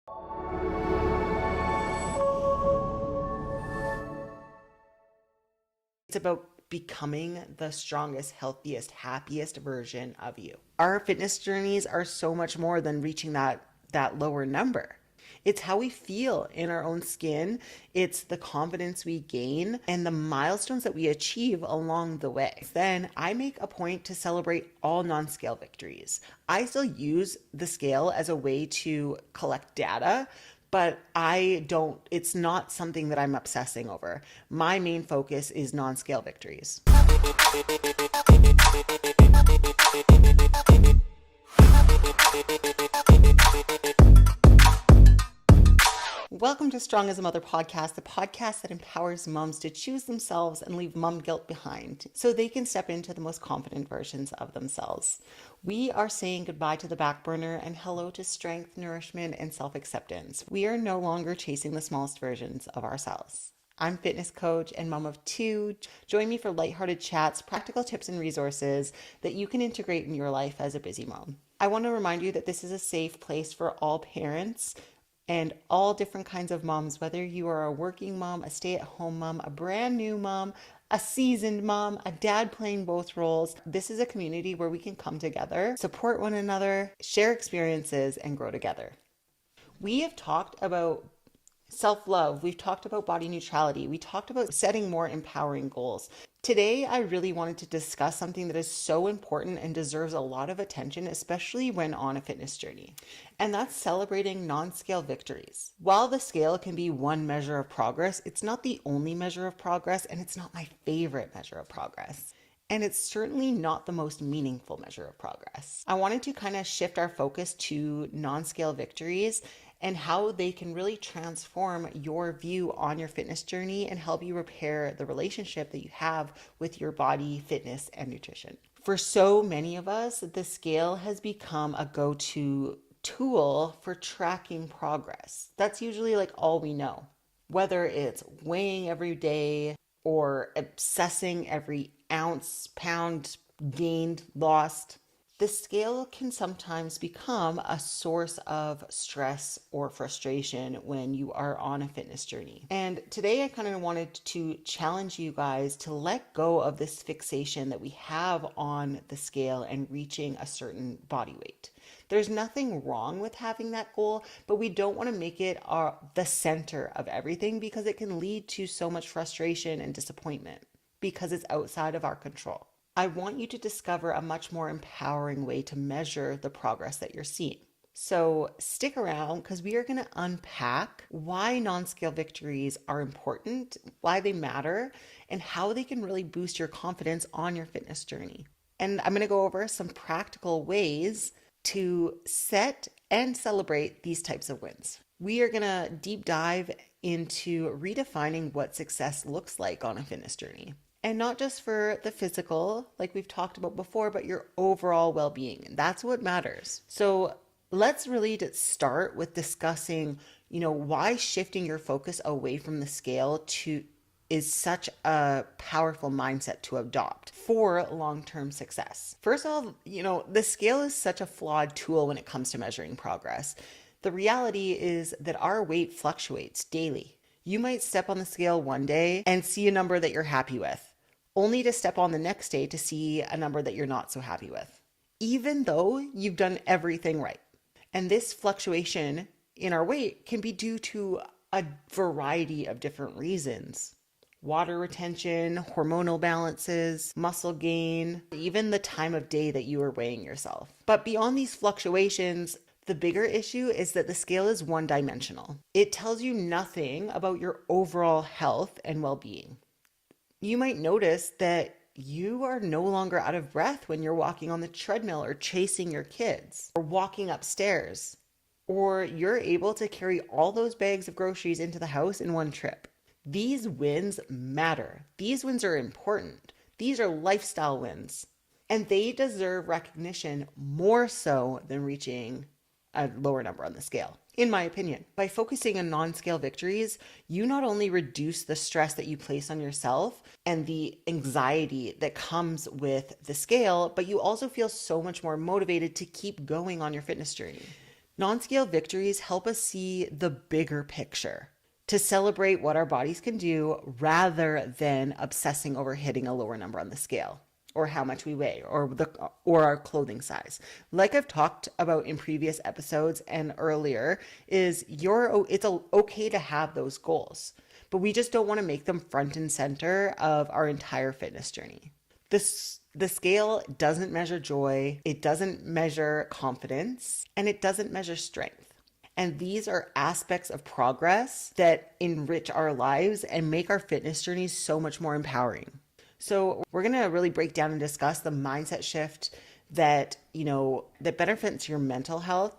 It's about becoming the strongest, healthiest, happiest version of you. Our fitness journeys are so much more than reaching that lower number. It's how we feel in our own skin. It's the confidence we gain and the milestones that we achieve along the way. Then I make a point to celebrate all non-scale victories. I still use the scale as a way to collect data, but it's not something that I'm obsessing over. My main focus is non-scale victories. Welcome to Strong as a Mother podcast, the podcast that empowers moms to choose themselves and leave mom guilt behind so they can step into the most confident versions of themselves. We are saying goodbye to the back burner and hello to strength, nourishment, and self-acceptance. We are no longer chasing the smallest versions of ourselves. I'm fitness coach and mom of two. Join me for lighthearted chats, practical tips, and resources that you can integrate in your life as a busy mom. I want to remind you that this is a safe place for all parents and all different kinds of moms, whether you are a working mom, a stay-at-home mom, a brand new mom, a seasoned mom, a dad playing both roles. This is a community where we can come together, support one another, share experiences, and grow together. We have talked about self-love. We've talked about body neutrality. We talked about setting more empowering goals. Today, I really wanted to discuss something that is so important and deserves a lot of attention, especially when on a fitness journey. And that's celebrating non-scale victories. While the scale can be one measure of progress, it's not the only measure of progress, and it's not my favorite measure of progress. And it's certainly not the most meaningful measure of progress. I wanted to kind of shift our focus to non-scale victories and how they can really transform your view on your fitness journey and help you repair the relationship that you have with your body, fitness, and nutrition. For so many of us, the scale has become a go-to tool for tracking progress. That's usually like all we know. Whether it's weighing every day or obsessing every ounce, pound gained, lost, the scale can sometimes become a source of stress or frustration when you are on a fitness journey. And today I kind of wanted to challenge you guys to let go of this fixation that we have on the scale and reaching a certain body weight. There's nothing wrong with having that goal, but we don't want to make it the center of everything because it can lead to so much frustration and disappointment because it's outside of our control. I want you to discover a much more empowering way to measure the progress that you're seeing. So stick around because we are going to unpack why non-scale victories are important, why they matter, and how they can really boost your confidence on your fitness journey. And I'm going to go over some practical ways to set and celebrate these types of wins. We are going to deep dive into redefining what success looks like on a fitness journey. And not just for the physical, like we've talked about before, but your overall well-being. And that's what matters. So let's really start with discussing, why shifting your focus away from the scale is such a powerful mindset to adopt for long-term success. First of all, the scale is such a flawed tool when it comes to measuring progress. The reality is that our weight fluctuates daily. You might step on the scale one day and see a number that you're happy with, only to step on the next day to see a number that you're not so happy with, even though you've done everything right. And this fluctuation in our weight can be due to a variety of different reasons. Water retention, hormonal balances, muscle gain, even the time of day that you are weighing yourself. But beyond these fluctuations, the bigger issue is that the scale is one-dimensional. It tells you nothing about your overall health and well-being. You might notice that you are no longer out of breath when you're walking on the treadmill or chasing your kids or walking upstairs, or you're able to carry all those bags of groceries into the house in one trip. These wins matter. These wins are important. These are lifestyle wins, and they deserve recognition more so than reaching a lower number on the scale, in my opinion. By focusing on non-scale victories, you not only reduce the stress that you place on yourself and the anxiety that comes with the scale, but you also feel so much more motivated to keep going on your fitness journey. Non-scale victories help us see the bigger picture, to celebrate what our bodies can do rather than obsessing over hitting a lower number on the scale or how much we weigh or our clothing size. Like I've talked about in previous episodes and earlier, it's okay to have those goals, but we just don't want to make them front and center of our entire fitness journey. The scale doesn't measure joy, it doesn't measure confidence, and it doesn't measure strength. And these are aspects of progress that enrich our lives and make our fitness journeys so much more empowering. So we're going to really break down and discuss the mindset shift that benefits your mental health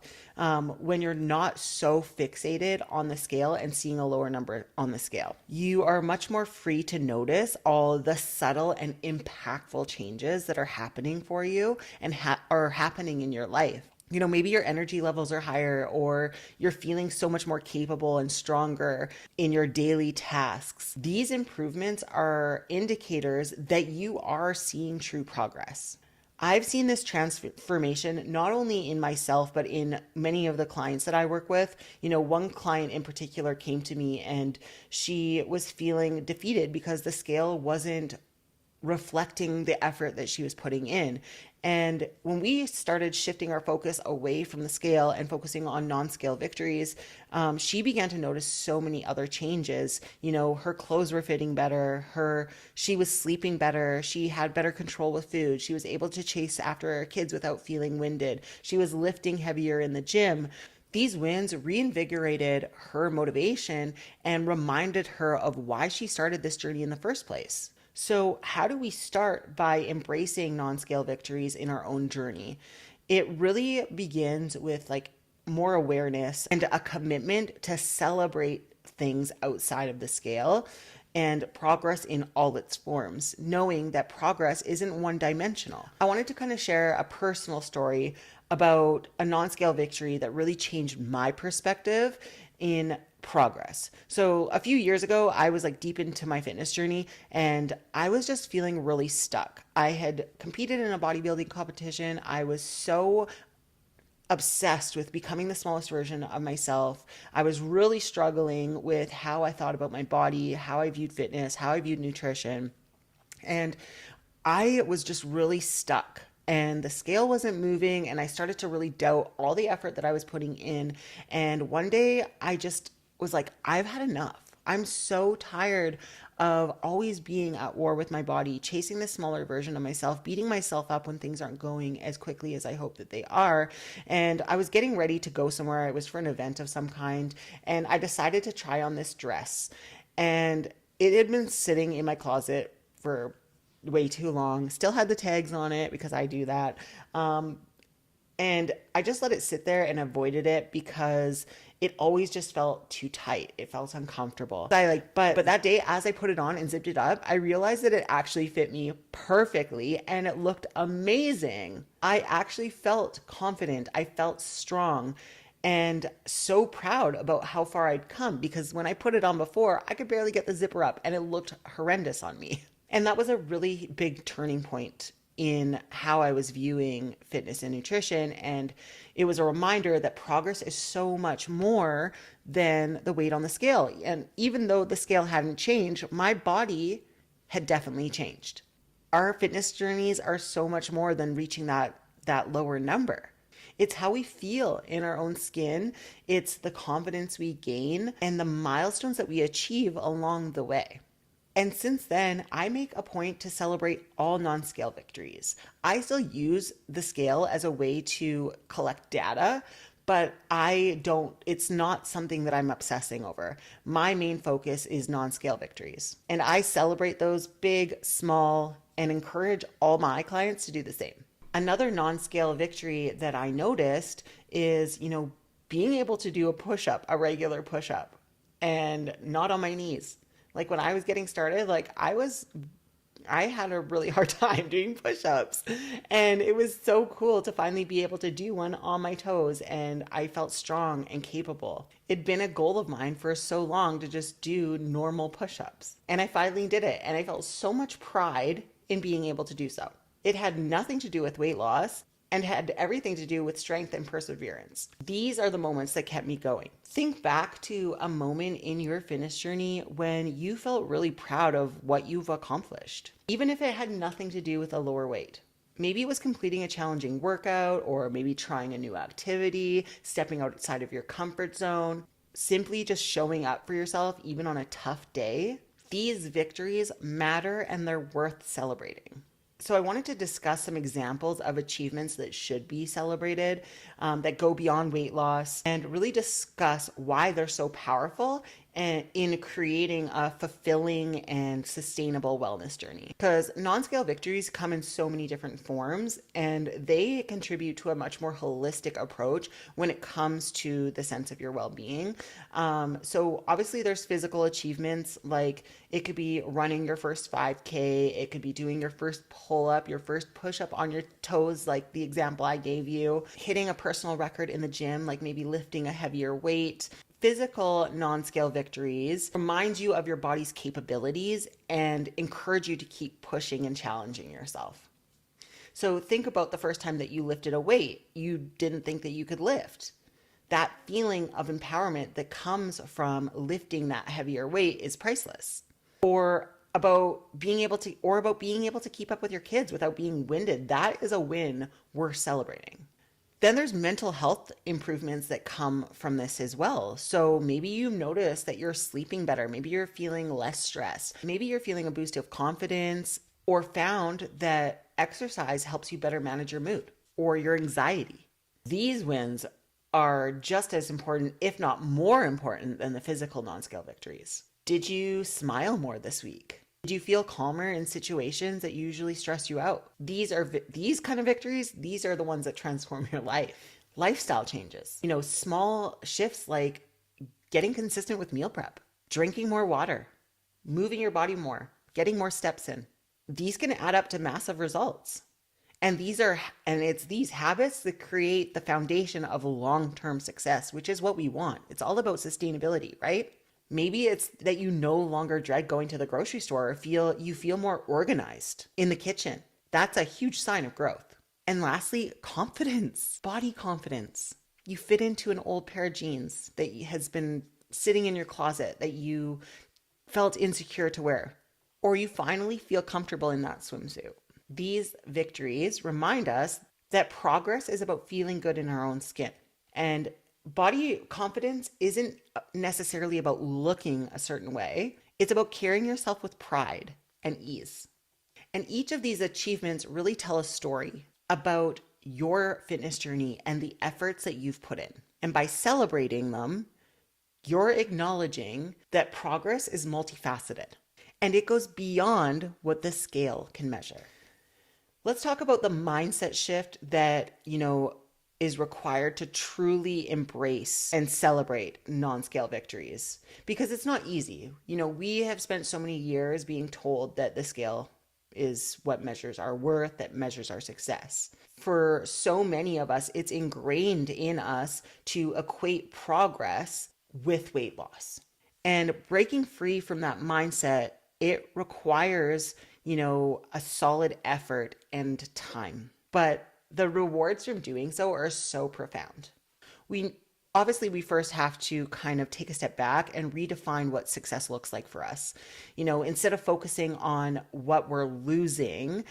when you're not so fixated on the scale and seeing a lower number on the scale. You are much more free to notice all the subtle and impactful changes that are happening for you and are happening in your life. Maybe your energy levels are higher, or you're feeling so much more capable and stronger in your daily tasks. These improvements are indicators that you are seeing true progress. I've seen this transformation not only in myself, but in many of the clients that I work with. One client in particular came to me and she was feeling defeated because the scale wasn't reflecting the effort that she was putting in. And when we started shifting our focus away from the scale and focusing on non-scale victories, she began to notice so many other changes. Her clothes were fitting better. She was sleeping better. She had better control with food. She was able to chase after her kids without feeling winded. She was lifting heavier in the gym. These wins reinvigorated her motivation and reminded her of why she started this journey in the first place. So how do we start? By embracing non-scale victories in our own journey. It really begins with more awareness and a commitment to celebrate things outside of the scale and progress in all its forms, knowing that progress isn't one dimensional. I wanted to kind of share a personal story about a non-scale victory that really changed my perspective in progress. So a few years ago, I was deep into my fitness journey and I was just feeling really stuck. I had competed in a bodybuilding competition. I was so obsessed with becoming the smallest version of myself. I was really struggling with how I thought about my body, how I viewed fitness, how I viewed nutrition. And I was just really stuck. And the scale wasn't moving, and I started to really doubt all the effort that I was putting in. And one day I just was like, I've had enough. I'm so tired of always being at war with my body, chasing the smaller version of myself, beating myself up when things aren't going as quickly as I hope that they are. And I was getting ready to go somewhere. It was for an event of some kind. And I decided to try on this dress. And it had been sitting in my closet for way too long, still had the tags on it because I do that. And I just let it sit there and avoided it because it always just felt too tight. It felt uncomfortable. But that day, as I put it on and zipped it up, I realized that it actually fit me perfectly and it looked amazing. I actually felt confident. I felt strong and so proud about how far I'd come, because when I put it on before, I could barely get the zipper up and it looked horrendous on me. And that was a really big turning point in how I was viewing fitness and nutrition. And it was a reminder that progress is so much more than the weight on the scale. And even though the scale hadn't changed, my body had definitely changed. Our fitness journeys are so much more than reaching that lower number. It's how we feel in our own skin. It's the confidence we gain and the milestones that we achieve along the way. And since then, I make a point to celebrate all non-scale victories. I still use the scale as a way to collect data, but it's not something that I'm obsessing over. My main focus is non-scale victories. And I celebrate those big, small, and encourage all my clients to do the same. Another non-scale victory that I noticed is, being able to do a regular push-up, and not on my knees. When I was getting started, I had a really hard time doing push-ups, and it was so cool to finally be able to do one on my toes, and I felt strong and capable. It'd been a goal of mine for so long to just do normal push-ups, and I finally did it, and I felt so much pride in being able to do so. It had nothing to do with weight loss. and had everything to do with strength and perseverance. These are the moments that kept me going. Think back to a moment in your fitness journey when you felt really proud of what you've accomplished, even if it had nothing to do with a lower weight. Maybe it was completing a challenging workout, or maybe trying a new activity, stepping outside of your comfort zone, simply just showing up for yourself even on a tough day. These victories matter and they're worth celebrating. So I wanted to discuss some examples of achievements that should be celebrated, that go beyond weight loss, and really discuss why they're so powerful and in creating a fulfilling and sustainable wellness journey. Because non-scale victories come in so many different forms, and they contribute to a much more holistic approach when it comes to the sense of your well-being. So obviously there's physical achievements, like it could be running your first 5K, it could be doing your first pull-up, your first push-up on your toes, like the example I gave you, hitting a personal record in the gym, like maybe lifting a heavier weight. Physical non-scale victories remind you of your body's capabilities and encourage you to keep pushing and challenging yourself. So think about the first time that you lifted a weight you didn't think that you could lift. That feeling of empowerment that comes from lifting that heavier weight is priceless. Or about being able to keep up with your kids without being winded. That is a win worth celebrating. Then there's mental health improvements that come from this as well. So maybe you notice that you're sleeping better. Maybe you're feeling less stressed. Maybe you're feeling a boost of confidence, or found that exercise helps you better manage your mood or your anxiety. These wins are just as important, if not more important, than the physical non-scale victories. Did you smile more this week? Did you feel calmer in situations that usually stress you out? These kind of victories, these are the ones that transform your life. Lifestyle changes, small shifts like getting consistent with meal prep, drinking more water, moving your body more, getting more steps in. These can add up to massive results. And it's these habits that create the foundation of long-term success, which is what we want. It's all about sustainability, right? Maybe it's that you no longer dread going to the grocery store, or you feel more organized in the kitchen. That's a huge sign of growth. And lastly, confidence, body confidence. You fit into an old pair of jeans that has been sitting in your closet that you felt insecure to wear, or you finally feel comfortable in that swimsuit. These victories remind us that progress is about feeling good in our own skin. And body confidence isn't necessarily about looking a certain way. It's about carrying yourself with pride and ease. And each of these achievements really tell a story about your fitness journey and the efforts that you've put in. And by celebrating them, you're acknowledging that progress is multifaceted and it goes beyond what the scale can measure. Let's talk about the mindset shift that, is required to truly embrace and celebrate non-scale victories, because it's not easy. We have spent so many years being told that the scale is what measures our worth, that measures our success. For so many of us, it's ingrained in us to equate progress with weight loss. And breaking free from that mindset, it requires, a solid effort and time. But the rewards from doing so are so profound. We first have to kind of take a step back and redefine what success looks like for us. Instead of focusing on what we're losing,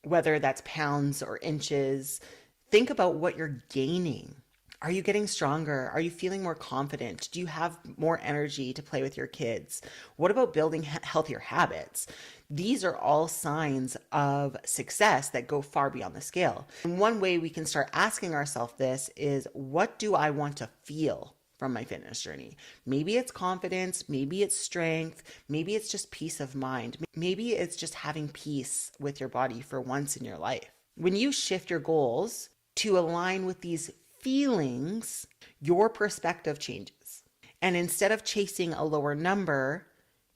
whether that's pounds or inches, think about what you're gaining. Are you getting stronger? Are you feeling more confident? Do you have more energy to play with your kids? What about building healthier habits? These are all signs of success that go far beyond the scale. And one way we can start asking ourselves this is, what do I want to feel from my fitness journey? Maybe it's confidence, maybe it's strength, maybe it's just peace of mind. Maybe it's just having peace with your body for once in your life. When you shift your goals to align with these feelings, your perspective changes. And instead of chasing a lower number,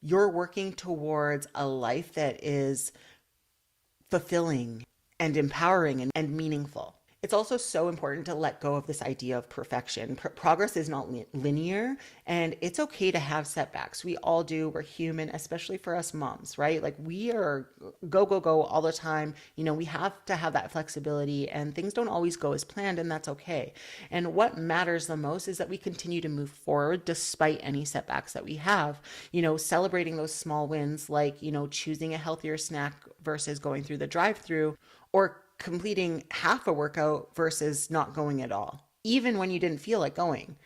you're working towards a life that is fulfilling and empowering and meaningful. It's also so important to let go of this idea of perfection. Progress is not linear, and it's okay to have setbacks. We all do. We're human, especially for us moms, right? Like we are go, go, go all the time. We have to have that flexibility, and things don't always go as planned, and that's okay. And what matters the most is that we continue to move forward despite any setbacks that we have. Celebrating those small wins, like, choosing a healthier snack versus going through the drive-through, or completing half a workout versus not going at all, even when you didn't feel like going.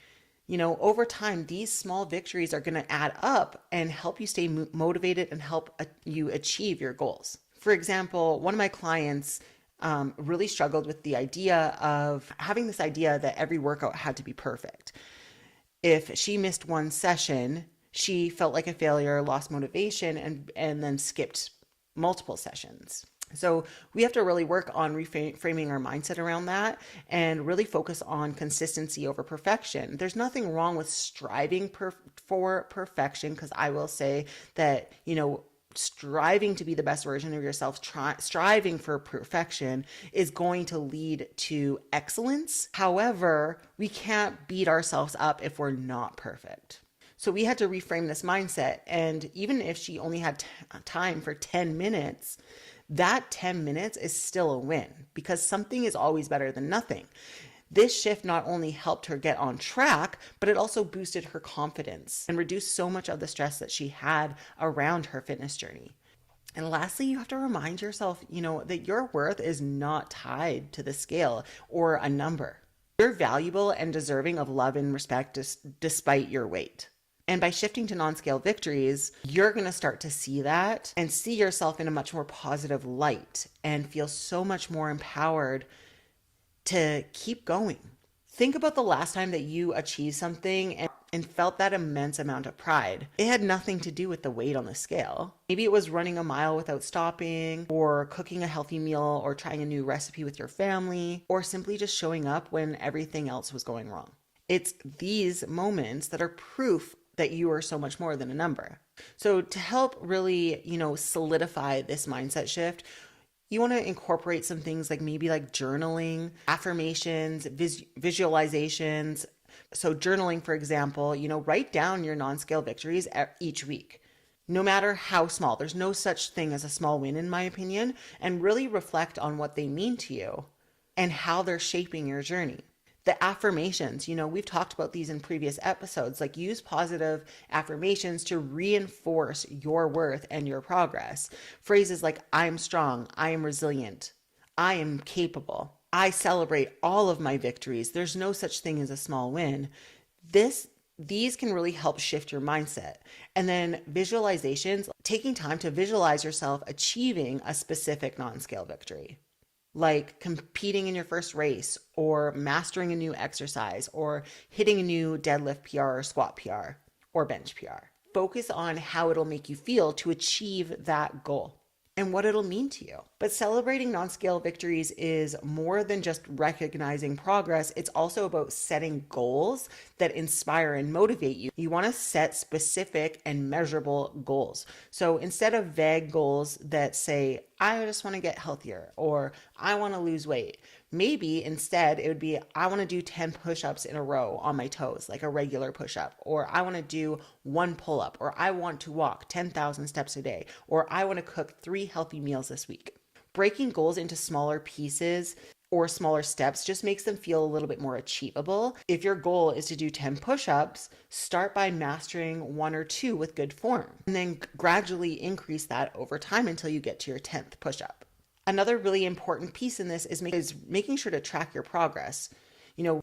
Over time, these small victories are going to add up and help you stay motivated and help you achieve your goals. For example, one of my clients really struggled with the idea of having this idea that every workout had to be perfect. If she missed one session, she felt like a failure, lost motivation, and then skipped multiple sessions. So we have to really work on reframing our mindset around that and really focus on consistency over perfection. There's nothing wrong with striving for perfection, because I will say that, striving to be the best version of yourself, striving for perfection is going to lead to excellence. However, we can't beat ourselves up if we're not perfect. So we had to reframe this mindset. And even if she only had time for 10 minutes, that 10 minutes is still a win, because something is always better than nothing. This shift not only helped her get on track, but it also boosted her confidence and reduced so much of the stress that she had around her fitness journey. And lastly, you have to remind yourself, that your worth is not tied to the scale or a number. You're valuable and deserving of love and respect despite your weight. And by shifting to non-scale victories, you're going to start to see that and see yourself in a much more positive light and feel so much more empowered to keep going. Think about the last time that you achieved something and felt that immense amount of pride. It had nothing to do with the weight on the scale. Maybe it was running a mile without stopping, or cooking a healthy meal, or trying a new recipe with your family, or simply just showing up when everything else was going wrong. It's these moments that are proof that you are so much more than a number. So to help really, solidify this mindset shift, you want to incorporate some things like journaling, affirmations, visualizations. So journaling, for example, write down your non-scale victories each week, no matter how small. There's no such thing as a small win, in my opinion, and really reflect on what they mean to you and how they're shaping your journey. The affirmations, we've talked about these in previous episodes, like use positive affirmations to reinforce your worth and your progress. Phrases like, I'm strong, I am resilient, I am capable, I celebrate all of my victories, there's no such thing as a small win. These can really help shift your mindset. And then visualizations, taking time to visualize yourself achieving a specific non-scale victory, like competing in your first race, or mastering a new exercise, or hitting a new deadlift PR or squat PR or bench PR. Focus on how it'll make you feel to achieve that goal and what it'll mean to you. But celebrating non-scale victories is more than just recognizing progress. It's also about setting goals that inspire and motivate you. You want to set specific and measurable goals. So instead of vague goals that say, I just want to get healthier, or I want to lose weight, maybe instead it would be, I want to do 10 push-ups in a row on my toes, like a regular push-up, or I want to do 1 pull-up, or I want to walk 10,000 steps a day, or I want to cook 3 healthy meals this week. Breaking goals into smaller pieces or smaller steps just makes them feel a little bit more achievable. If your goal is to do 10 push-ups, start by mastering 1 or 2 with good form, and then gradually increase that over time until you get to your 10th push-up. Another really important piece in this is making sure to track your progress.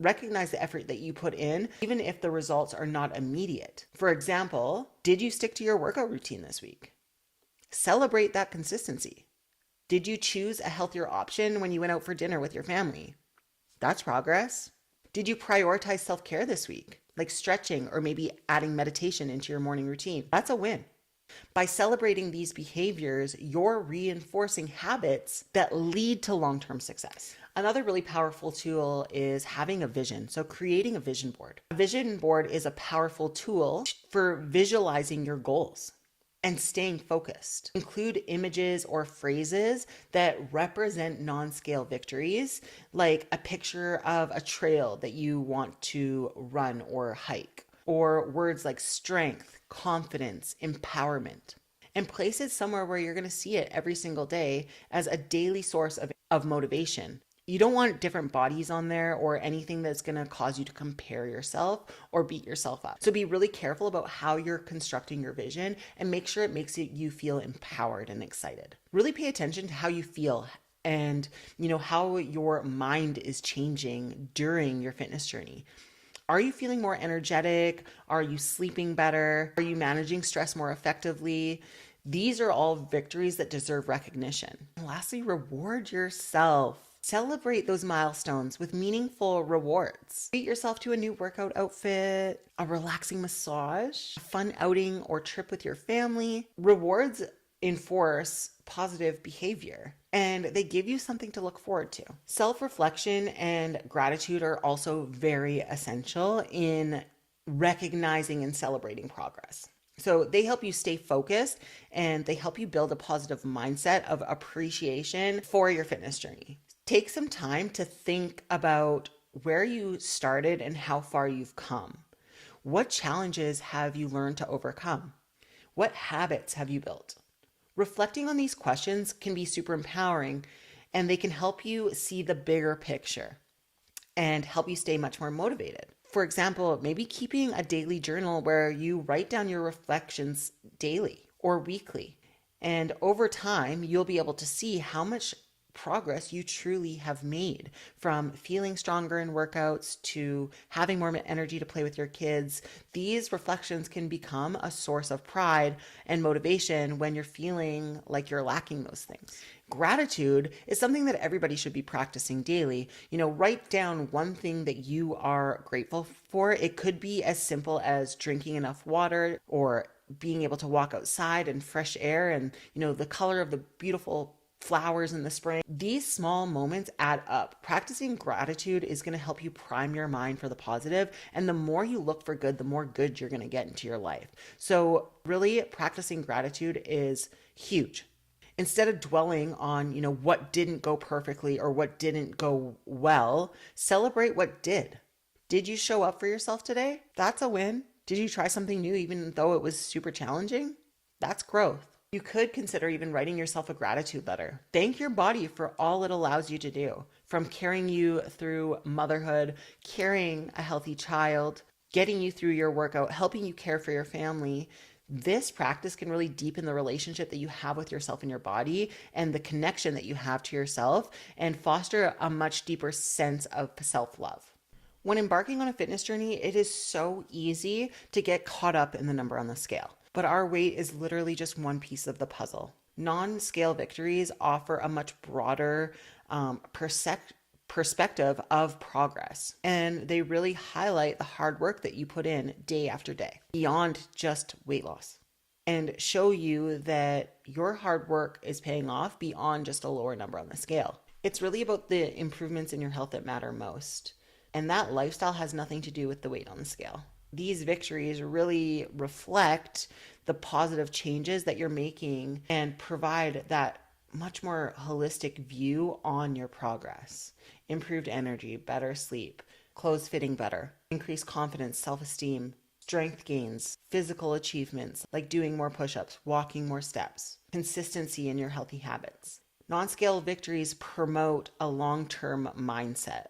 Recognize the effort that you put in, even if the results are not immediate. For example, did you stick to your workout routine this week? Celebrate that consistency. Did you choose a healthier option when you went out for dinner with your family? That's progress. Did you prioritize self-care this week, like stretching or maybe adding meditation into your morning routine? That's a win. By celebrating these behaviors, you're reinforcing habits that lead to long-term success. Another really powerful tool is having a vision. So creating a vision board. A vision board is a powerful tool for visualizing your goals. and staying focused. Include images or phrases that represent non-scale victories, like a picture of a trail that you want to run or hike, or words like strength, confidence, empowerment. And place it somewhere where you're going to see it every single day as a daily source of motivation. You don't want different bodies on there or anything that's going to cause you to compare yourself or beat yourself up. So be really careful about how you're constructing your vision and make sure it makes you feel empowered and excited. Really pay attention to how you feel and how your mind is changing during your fitness journey. Are you feeling more energetic? Are you sleeping better? Are you managing stress more effectively? These are all victories that deserve recognition. And lastly, reward yourself. Celebrate those milestones with meaningful rewards. Treat yourself to a new workout outfit, a relaxing massage, a fun outing or trip with your family. Rewards enforce positive behavior and they give you something to look forward to. Self-reflection and gratitude are also very essential in recognizing and celebrating progress. So they help you stay focused and they help you build a positive mindset of appreciation for your fitness journey. Take some time to think about where you started and how far you've come. What challenges have you learned to overcome? What habits have you built? Reflecting on these questions can be super empowering and they can help you see the bigger picture and help you stay much more motivated. For example, maybe keeping a daily journal where you write down your reflections daily or weekly. And over time, you'll be able to see how much progress you truly have made, from feeling stronger in workouts to having more energy to play with your kids. These reflections can become a source of pride and motivation when you're feeling like you're lacking those things. Gratitude is something that everybody should be practicing daily. Write down one thing that you are grateful for. It could be as simple as drinking enough water or being able to walk outside and fresh air and, the color of the beautiful flowers in the spring. These small moments add up. Practicing gratitude is going to help you prime your mind for the positive, and the more you look for good, the more good you're going to get into your life. So really practicing gratitude is huge. Instead of dwelling on, what didn't go perfectly or what didn't go well, celebrate what did. Did you show up for yourself today? That's a win. Did you try something new even though it was super challenging? That's growth. You could consider even writing yourself a gratitude letter. Thank your body for all it allows you to do, from carrying you through motherhood, carrying a healthy child, getting you through your workout, helping you care for your family. This practice can really deepen the relationship that you have with yourself and your body and the connection that you have to yourself and foster a much deeper sense of self-love. When embarking on a fitness journey, it is so easy to get caught up in the number on the scale. But our weight is literally just one piece of the puzzle. Non-scale victories offer a much broader perspective of progress. And they really highlight the hard work that you put in day after day, beyond just weight loss, and show you that your hard work is paying off beyond just a lower number on the scale. It's really about the improvements in your health that matter most. And that lifestyle has nothing to do with the weight on the scale. These victories really reflect the positive changes that you're making and provide that much more holistic view on your progress. Improved energy, better sleep, clothes fitting better, increased confidence, self-esteem, strength gains, physical achievements like doing more push-ups, walking more steps, consistency in your healthy habits. Non-scale victories promote a long-term mindset.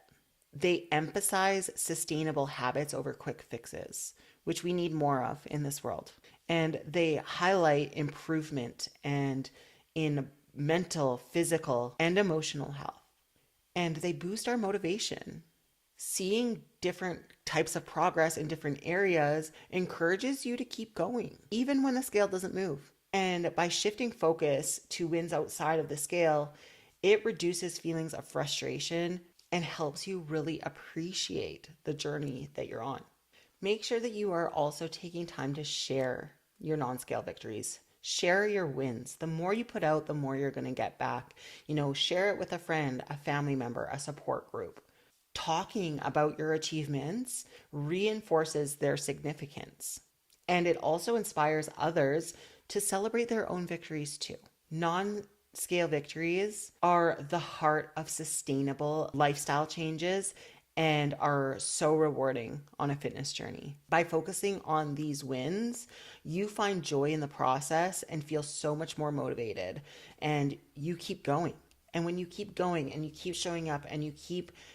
They emphasize sustainable habits over quick fixes, which we need more of in this world. And they highlight improvement and in mental, physical, and emotional health. And they boost our motivation. Seeing different types of progress in different areas encourages you to keep going, even when the scale doesn't move. And by shifting focus to wins outside of the scale, it reduces feelings of frustration and helps you really appreciate the journey that you're on. Make sure that you are also taking time to share your non-scale victories. Share your wins. The more you put out, the more you're going to get back. Share it with a friend, a family member, a support group. Talking about your achievements reinforces their significance. And it also inspires others to celebrate their own victories too. Non-scale victories are the heart of sustainable lifestyle changes and are so rewarding on a fitness journey. By focusing on these wins, you find joy in the process and feel so much more motivated, and you keep going. And when you keep going and you keep showing up and you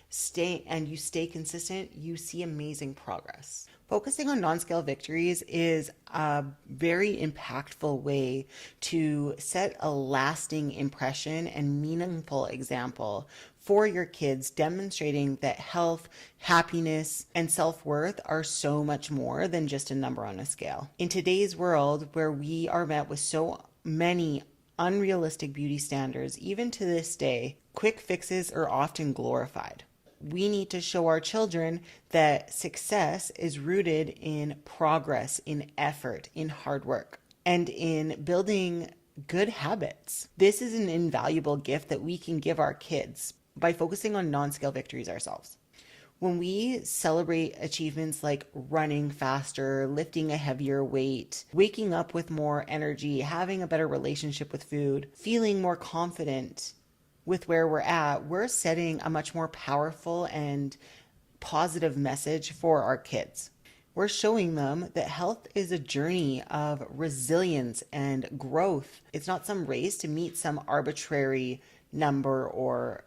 stay consistent, you see amazing progress. Focusing on non-scale victories is a very impactful way to set a lasting impression and meaningful example for your kids, demonstrating that health, happiness, and self-worth are so much more than just a number on a scale. In today's world, where we are met with so many unrealistic beauty standards, even to this day, quick fixes are often glorified. We need to show our children that success is rooted in progress, in effort, in hard work, and in building good habits. This is an invaluable gift that we can give our kids by focusing on non-scale victories ourselves. When we celebrate achievements like running faster, lifting a heavier weight, waking up with more energy, having a better relationship with food, feeling more confident with where we're at, we're setting a much more powerful and positive message for our kids. We're showing them that health is a journey of resilience and growth. It's not some race to meet some arbitrary number or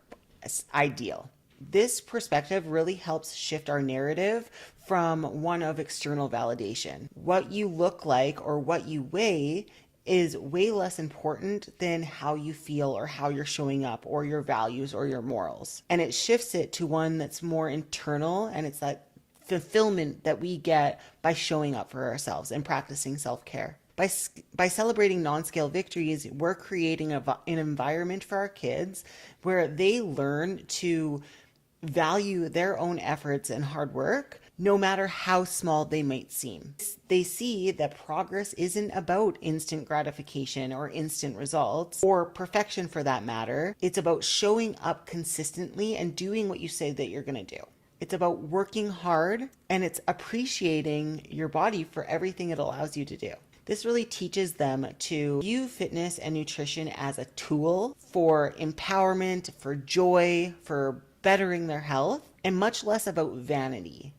ideal. This perspective really helps shift our narrative from one of external validation. What you look like or what you weigh is way less important than how you feel or how you're showing up or your values or your morals. And it shifts it to one that's more internal, and it's that fulfillment that we get by showing up for ourselves and practicing self-care. By celebrating non-scale victories, we're creating an environment for our kids where they learn to value their own efforts and hard work, no matter how small they might seem. They see that progress isn't about instant gratification or instant results, or perfection for that matter. It's about showing up consistently and doing what you say that you're going to do. It's about working hard, and it's appreciating your body for everything it allows you to do. This really teaches them to view fitness and nutrition as a tool for empowerment, for joy, for bettering their health, and much less about vanity.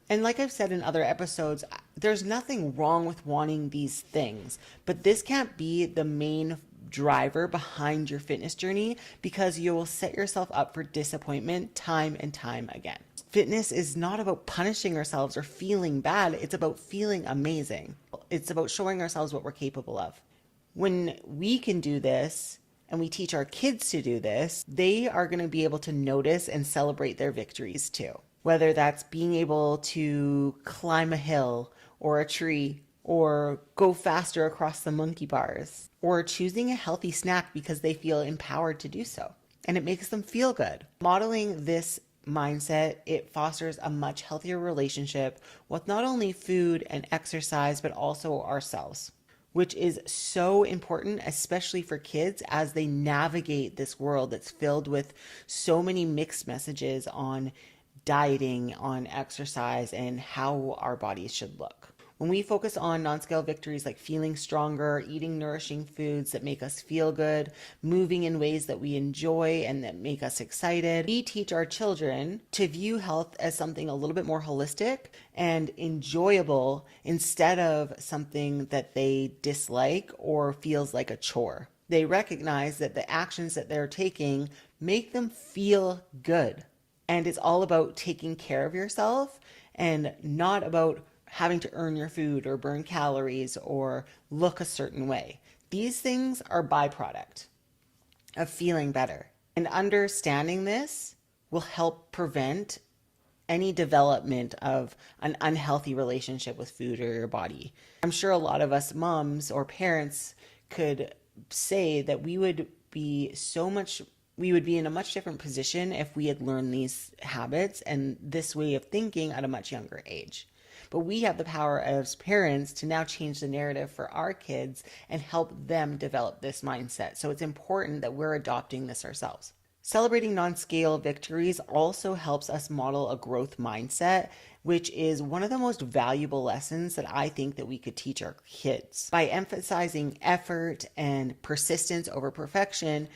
And like I've said in other episodes, there's nothing wrong with wanting these things, but this can't be the main driver behind your fitness journey, because you will set yourself up for disappointment time and time again. Fitness is not about punishing ourselves or feeling bad. It's about feeling amazing. It's about showing ourselves what we're capable of. When we can do this, and we teach our kids to do this, they are going to be able to notice and celebrate their victories too. Whether that's being able to climb a hill or a tree, or go faster across the monkey bars, or choosing a healthy snack because they feel empowered to do so. And it makes them feel good. Modeling this mindset, it fosters a much healthier relationship with not only food and exercise, but also ourselves, which is so important, especially for kids as they navigate this world that's filled with so many mixed messages on dieting, on exercise, and how our bodies should look. When we focus on non-scale victories like feeling stronger, eating nourishing foods that make us feel good, moving in ways that we enjoy and that make us excited, we teach our children to view health as something a little bit more holistic and enjoyable instead of something that they dislike or feels like a chore. They recognize that the actions that they're taking make them feel good. And it's all about taking care of yourself and not about having to earn your food or burn calories or look a certain way. These things are byproduct of feeling better. And understanding this will help prevent any development of an unhealthy relationship with food or your body. I'm sure a lot of us moms or parents could say that we would be in a much different position if we had learned these habits and this way of thinking at a much younger age. But we have the power as parents to now change the narrative for our kids and help them develop this mindset. So it's important that we're adopting this ourselves. Celebrating non-scale victories also helps us model a growth mindset which is one of the most valuable lessons that I think that we could teach our kids. By emphasizing effort and persistence over perfection,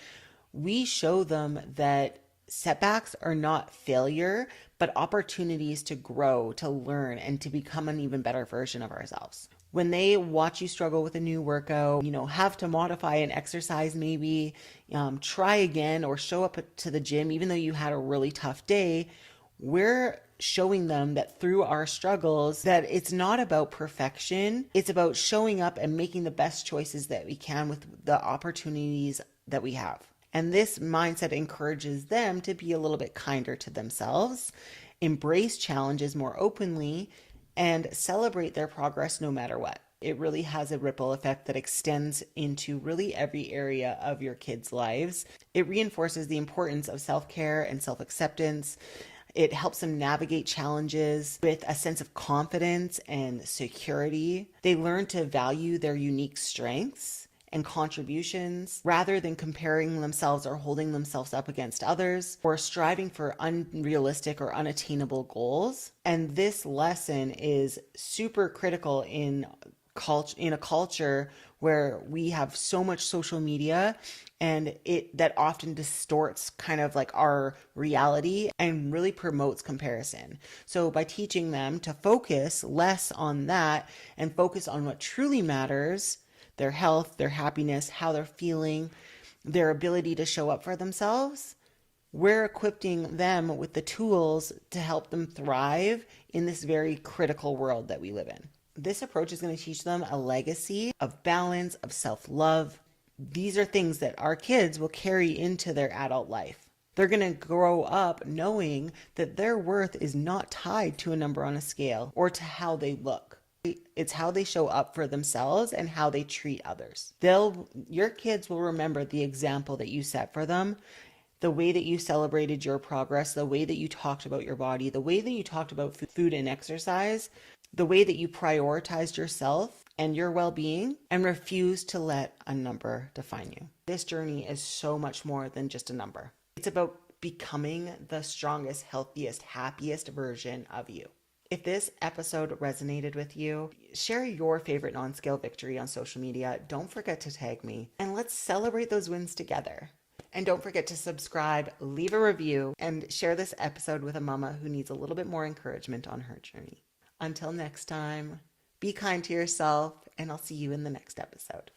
we show them that setbacks are not failure, but opportunities to grow, to learn, and to become an even better version of ourselves. When they watch you struggle with a new workout, have to modify an exercise, maybe try again, or show up to the gym, even though you had a really tough day, we're showing them that through our struggles, that it's not about perfection. It's about showing up and making the best choices that we can with the opportunities that we have. And this mindset encourages them to be a little bit kinder to themselves, embrace challenges more openly, and celebrate their progress no matter what. It really has a ripple effect that extends into really every area of your kids' lives. It reinforces the importance of self-care and self-acceptance. It helps them navigate challenges with a sense of confidence and security. They learn to value their unique strengths and contributions rather than comparing themselves or holding themselves up against others or striving for unrealistic or unattainable goals. And this lesson is super critical in a culture where we have so much social media, and that often distorts kind of like our reality and really promotes comparison. So by teaching them to focus less on that and focus on what truly matters, their health, their happiness, how they're feeling, their ability to show up for themselves, we're equipping them with the tools to help them thrive in this very critical world that we live in. This approach is going to teach them a legacy of balance, of self-love. These are things that our kids will carry into their adult life. They're going to grow up knowing that their worth is not tied to a number on a scale or to how they look. It's how they show up for themselves and how they treat others. Your kids will remember the example that you set for them, the way that you celebrated your progress, the way that you talked about your body, the way that you talked about food and exercise, the way that you prioritized yourself and your well-being and refused to let a number define you. This journey is so much more than just a number. It's about becoming the strongest, healthiest, happiest version of you. If this episode resonated with you, share your favorite non-scale victory on social media. Don't forget to tag me, and let's celebrate those wins together. And don't forget to subscribe, leave a review, and share this episode with a mama who needs a little bit more encouragement on her journey. Until next time, be kind to yourself, and I'll see you in the next episode.